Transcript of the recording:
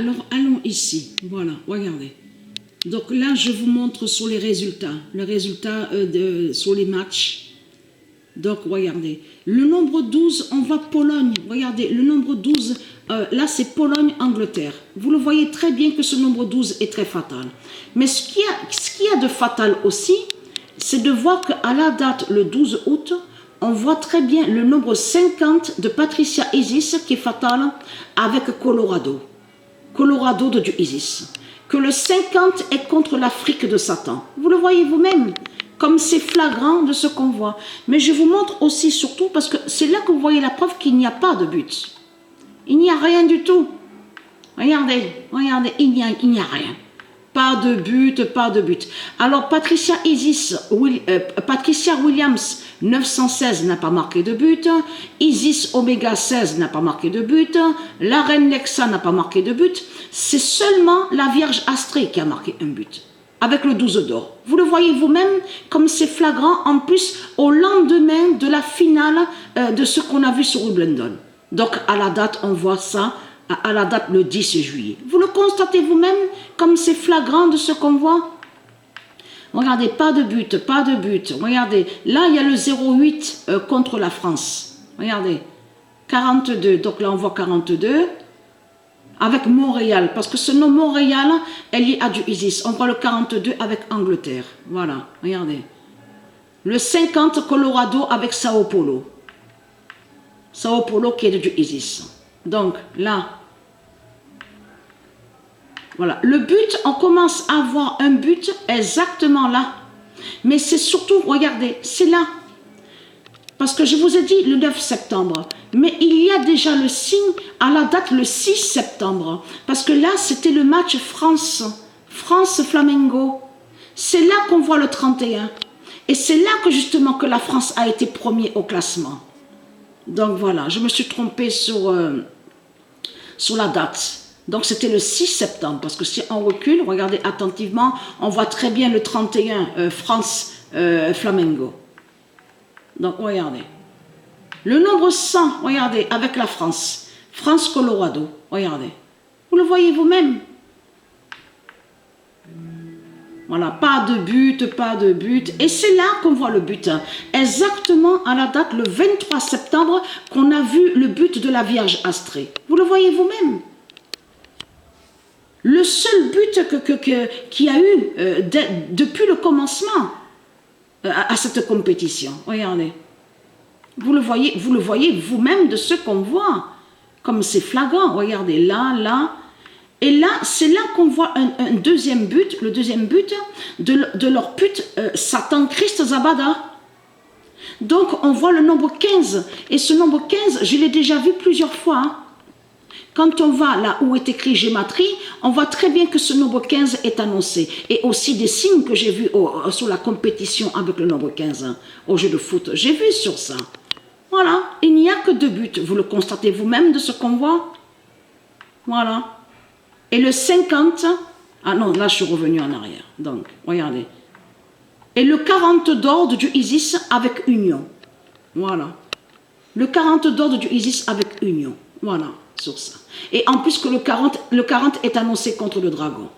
Alors, allons ici. Voilà, regardez. Donc là, je vous montre sur les résultats. Le résultat sur les matchs. Donc, regardez. Le nombre 12, on voit Pologne. Regardez, le nombre 12, là, c'est Pologne-Angleterre. Vous le voyez très bien que ce nombre 12 est très fatal. Mais ce qu'il y a de fatal aussi, c'est de voir qu'à la date, le 12 août, on voit très bien le nombre 50 de Patricia Isis qui est fatal avec Colorado. Colorado du Isis. Que le 50 est contre l'Afrique de Satan. Vous le voyez vous-même, comme c'est flagrant de ce qu'on voit. Mais je vous montre aussi, surtout, parce que c'est là que vous voyez la preuve qu'il n'y a pas de but. Il n'y a rien du tout. Regardez, regardez, il n'y a rien. Pas de but, pas de but. Alors, Patricia Williams, 916 n'a pas marqué de but. Isis Omega 16 n'a pas marqué de but. La reine Lexa n'a pas marqué de but. C'est seulement la Vierge Astrée qui a marqué un but. Avec le 12 d'or. Vous le voyez vous-même, comme c'est flagrant, en plus, au lendemain de la finale de ce qu'on a vu sur Wimbledon. Donc, à la date, on voit ça. À la date le 10 juillet. Vous le constatez vous-même comme c'est flagrant de ce qu'on voit. Regardez, pas de but, pas de but. Regardez, là il y a le 0,8 contre la France. Regardez, 42. Donc là on voit 42 avec Montréal. Parce que ce nom Montréal est lié à du Isis. On voit le 42 avec Angleterre. Voilà, regardez. Le 50 Colorado avec Sao Paulo. Sao Paulo qui est du Isis. Donc là, voilà, le but, on commence à avoir un but exactement là. Mais c'est surtout, regardez, c'est là. Parce que je vous ai dit le 9 septembre. Mais il y a déjà le signe à la date le 6 septembre. Parce que là, c'était le match France-Flamengo. C'est là qu'on voit le 31. Et c'est là que justement que la France a été premier au classement. Donc voilà, je me suis trompée sur la date. Donc c'était le 6 septembre, parce que si on recule, regardez attentivement, on voit très bien le 31 France-Flamengo. Donc regardez. Le nombre 100, regardez, avec la France. France-Colorado, regardez. Vous le voyez vous-même. Voilà, pas de but, pas de but. Et c'est là qu'on voit le but. Exactement à la date, le 23 septembre, qu'on a vu le but de la Vierge Astrée. Vous le voyez vous-même. Le seul but qu'il y a eu depuis le commencement à cette compétition. Regardez. Vous le voyez vous-même de ce qu'on voit. Comme c'est flagrant. Regardez, là, là. Et là, c'est là qu'on voit un deuxième but, le deuxième but de leur pute Satan Christ Zabada. Donc, on voit le nombre 15. Et ce nombre 15, je l'ai déjà vu plusieurs fois. Hein. Quand on va là où est écrit gématrie, on voit très bien que ce nombre 15 est annoncé. Et aussi des signes que j'ai vus sur la compétition avec le nombre 15, hein, au jeu de foot. J'ai vu sur ça. Voilà, il n'y a que 2 buts. Vous le constatez vous-même de ce qu'on voit. Voilà. Et le 50, ah non, là je suis revenu en arrière. Donc, regardez. Et le 40 d'ordre du Isis avec union. Voilà. Le 40 d'ordre du Isis avec union. Voilà, sur ça. Et en plus que le 40 est annoncé contre le dragon.